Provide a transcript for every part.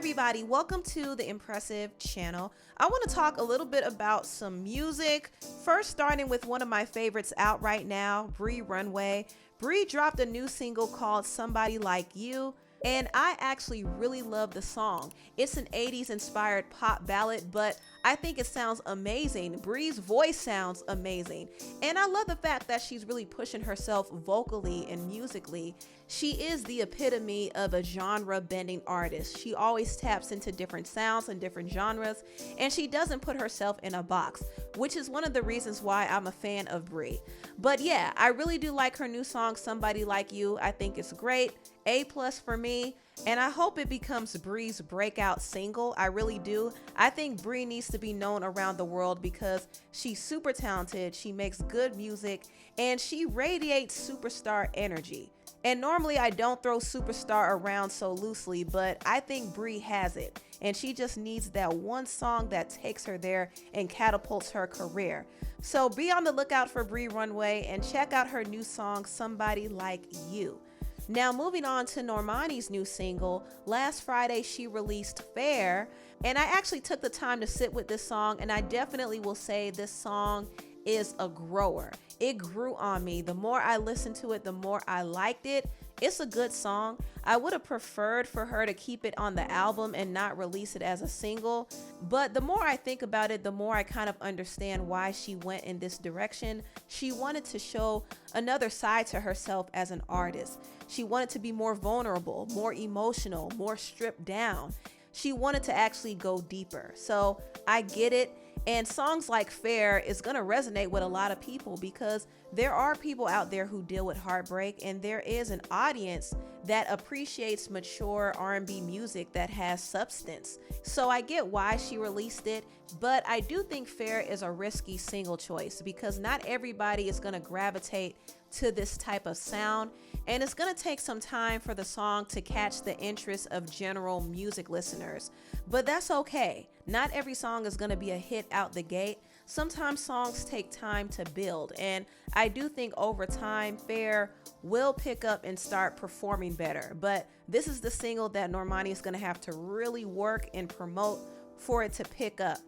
everybody, welcome to the Empressive channel. I want to talk a little bit about some music. First, starting with one of my favorites out right now, Bree Runway. Bree dropped a new single called Somebody Like You, and I actually really love the song. It's an 80s inspired pop ballad, but I think it sounds amazing. Bree's voice sounds amazing, and I love the fact that she's really pushing herself vocally and musically. She is the epitome of a genre bending artist. She always taps into different sounds and different genres, and she doesn't put herself in a box, which is one of the reasons why I'm a fan of Bree. But yeah, I really do like her new song, Somebody Like You. I think it's great. A+ for me, and I hope it becomes Bree's breakout single. I really do. I think Bree needs to be known around the world because she's super talented, she makes good music, and she radiates superstar energy. And normally I don't throw superstar around so loosely, but I think Bree has it, and she just needs that one song that takes her there and catapults her career. So be on the lookout for Bree Runway and check out her new song, Somebody Like You. Now moving on to Normani's new single, last Friday she released Fair, and I actually took the time to sit with this song, and I definitely will say this song is a grower. It grew on me. The more I listened to it, the more I liked it. It's a good song. I would have preferred for her to keep it on the album and not release it as a single, but the more I think about it, the more I kind of understand why she went in this direction. She wanted to show another side to herself as an artist. She wanted to be more vulnerable, more emotional, more stripped down. She wanted to actually go deeper. So I get it. And songs like Fair is going to resonate with a lot of people because there are people out there who deal with heartbreak, and there is an audience that appreciates mature R&B music that has substance. So I get why she released it, but I do think Fair is a risky single choice because not everybody is going to gravitate to this type of sound, and it's going to take some time for the song to catch the interest of general music listeners. But that's okay. Not every song is going to be a hit out the gate. Sometimes songs take time to build, and I do think over time Fair will pick up and start performing better. But this is the single that Normani is going to have to really work and promote for it to pick up.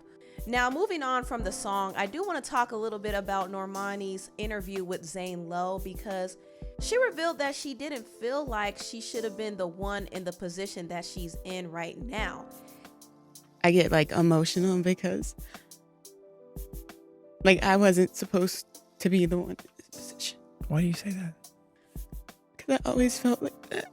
Now, moving on from the song, I do want to talk a little bit about Normani's interview with Zane Lowe because she revealed that she didn't feel like she should have been the one in the position that she's in right now. I get emotional because I wasn't supposed to be the one in this position. Why do you say that? Because I always felt like that.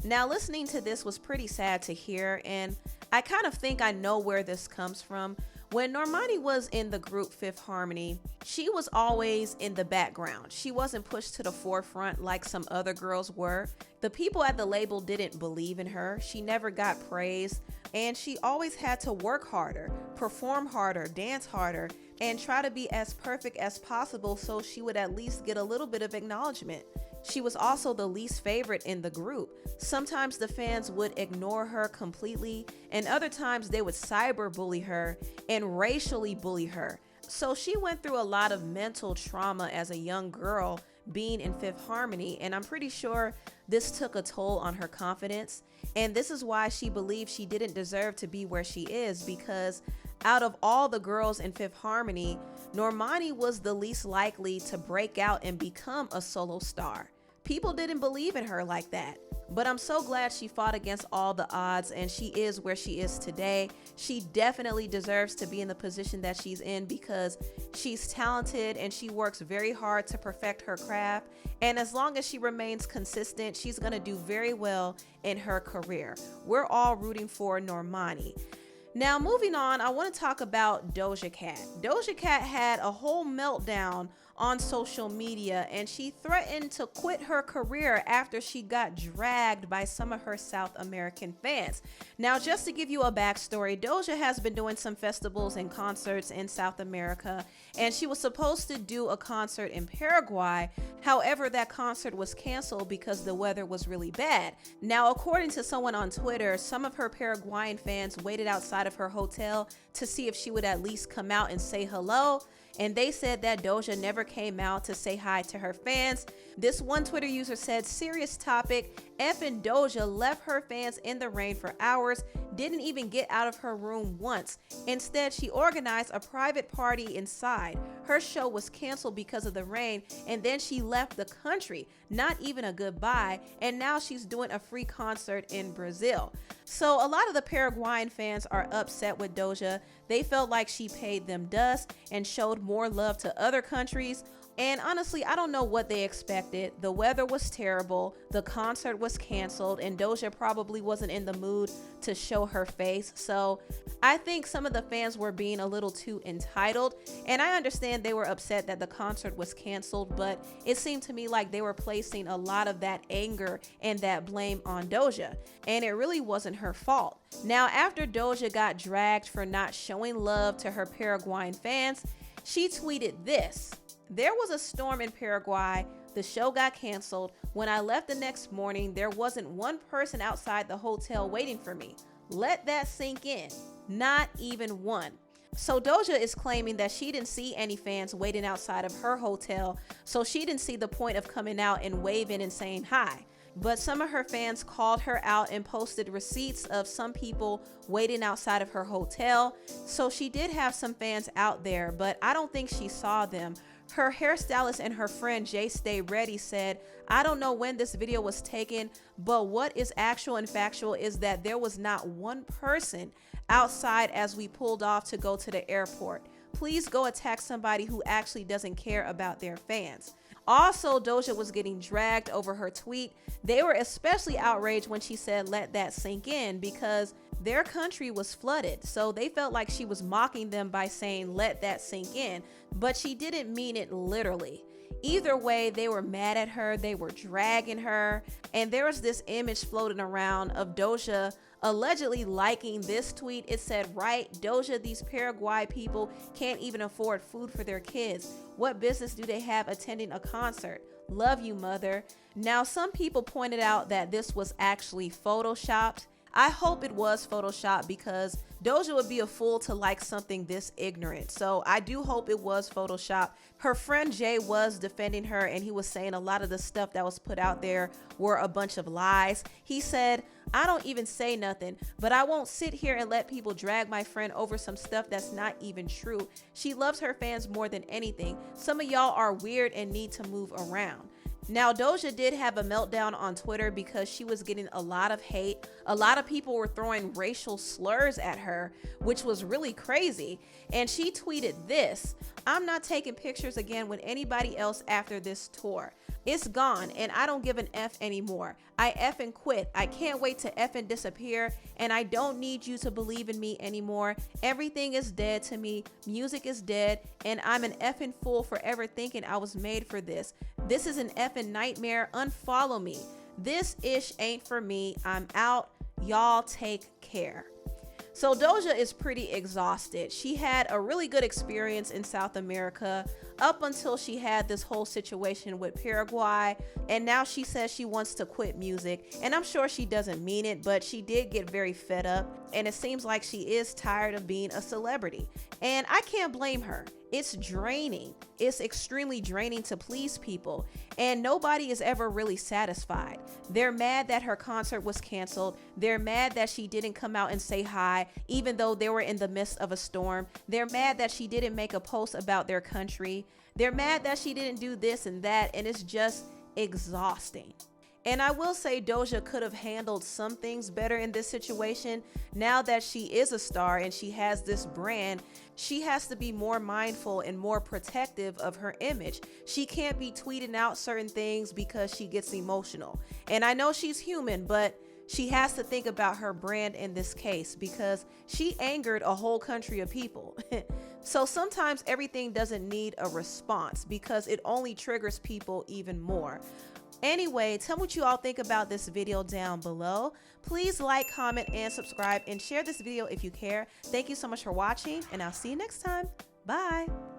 Now, listening to this was pretty sad to hear, and I kind of think I know where this comes from. When Normani was in the group Fifth Harmony, she was always in the background. She wasn't pushed to the forefront like some other girls were. The people at the label didn't believe in her. She never got praise, and she always had to work harder, perform harder, dance harder, and try to be as perfect as possible so she would at least get a little bit of acknowledgement. She was also the least favorite in the group. Sometimes the fans would ignore her completely, and other times they would cyberbully her and racially bully her. So she went through a lot of mental trauma as a young girl being in Fifth Harmony, and I'm pretty sure this took a toll on her confidence. And this is why she believes she didn't deserve to be where she is, because out of all the girls in Fifth Harmony, Normani was the least likely to break out and become a solo star. People didn't believe in her like that. But I'm so glad she fought against all the odds and she is where she is today. She definitely deserves to be in the position that she's in because she's talented and she works very hard to perfect her craft. And as long as she remains consistent, she's going to do very well in her career. We're all rooting for Normani. Now, moving on, I want to talk about Doja Cat. Doja Cat had a whole meltdown on social media, and she threatened to quit her career after she got dragged by some of her South American fans. Now, just to give you a backstory, Doja has been doing some festivals and concerts in South America, and she was supposed to do a concert in Paraguay. However, that concert was canceled because the weather was really bad. Now, according to someone on Twitter, some of her Paraguayan fans waited outside of her hotel to see if she would at least come out and say hello. And they said that Doja never came out to say hi to her fans. This one Twitter user said, "Serious topic," Effing Doja left her fans in the rain for hours, didn't even get out of her room once. Instead, she organized a private party inside. Her show was canceled because of the rain, and then she left the country, not even a goodbye, and now she's doing a free concert in Brazil. So a lot of the Paraguayan fans are upset with Doja. They felt like she paid them dust and showed more love to other countries. And honestly, I don't know what they expected. The weather was terrible, the concert was canceled, and Doja probably wasn't in the mood to show her face. So I think some of the fans were being a little too entitled, and I understand they were upset that the concert was canceled, but it seemed to me like they were placing a lot of that anger and that blame on Doja, and it really wasn't her fault. Now, after Doja got dragged for not showing love to her Paraguayan fans, she tweeted this: "There was a storm in Paraguay. The show got canceled. When I left the next morning, there wasn't one person outside the hotel waiting for me. Let that sink in. Not even one." So Doja is claiming that she didn't see any fans waiting outside of her hotel, so she didn't see the point of coming out and waving and saying hi. But some of her fans called her out and posted receipts of some people waiting outside of her hotel. So she did have some fans out there, but I don't think she saw them. Her hairstylist and her friend Jay Stay Ready said, "I don't know when this video was taken, but what is actual and factual is that there was not one person outside as we pulled off to go to the airport. Please go attack somebody who actually doesn't care about their fans." Also, Doja was getting dragged over her tweet. They were especially outraged when she said, "Let that sink in," because their country was flooded. So they felt like she was mocking them by saying, "Let that sink in," but she didn't mean it literally. Either way, they were mad at her, they were dragging her, and there was this image floating around of Doja allegedly liking this tweet. It said, "Right, Doja, these Paraguay people can't even afford food for their kids. What business do they have attending a concert? Love you, mother." Now, some people pointed out that this was actually photoshopped. I hope it was photoshopped because Doja would be a fool to like something this ignorant. So I do hope it was photoshopped. Her friend Jay was defending her, and he was saying a lot of the stuff that was put out there were a bunch of lies. He said, "I don't even say nothing, but I won't sit here and let people drag my friend over some stuff that's not even true. She loves her fans more than anything. Some of y'all are weird and need to move around." Now, Doja did have a meltdown on Twitter because she was getting a lot of hate. A lot of people were throwing racial slurs at her, which was really crazy. And she tweeted this: "I'm not taking pictures again with anybody else after this tour. It's gone, and I don't give an F anymore. I effing quit. I can't wait to effing disappear, and I don't need you to believe in me anymore. Everything is dead to me. Music is dead, and I'm an effing fool for ever thinking I was made for this. This is an effing nightmare. Unfollow me. This ish ain't for me. I'm out. Y'all take care." So Doja is pretty exhausted. She had a really good experience in South America up until she had this whole situation with Paraguay, and now she says she wants to quit music, and I'm sure she doesn't mean it, but she did get very fed up, and it seems like she is tired of being a celebrity, and I can't blame her. It's draining. It's extremely draining to please people, and nobody is ever really satisfied. They're mad that her concert was canceled. They're mad that she didn't come out and say hi, even though they were in the midst of a storm. They're mad that she didn't make a post about their country. They're mad that she didn't do this and that, and it's just exhausting. And I will say Doja could have handled some things better in this situation. Now that she is a star and she has this brand, she has to be more mindful and more protective of her image. She can't be tweeting out certain things because she gets emotional. And I know she's human, but she has to think about her brand in this case because she angered a whole country of people. So sometimes everything doesn't need a response because it only triggers people even more. Anyway, tell me what you all think about this video down below. Please like, comment, and subscribe, and share this video if you care. Thank you so much for watching, and I'll see you next time. Bye.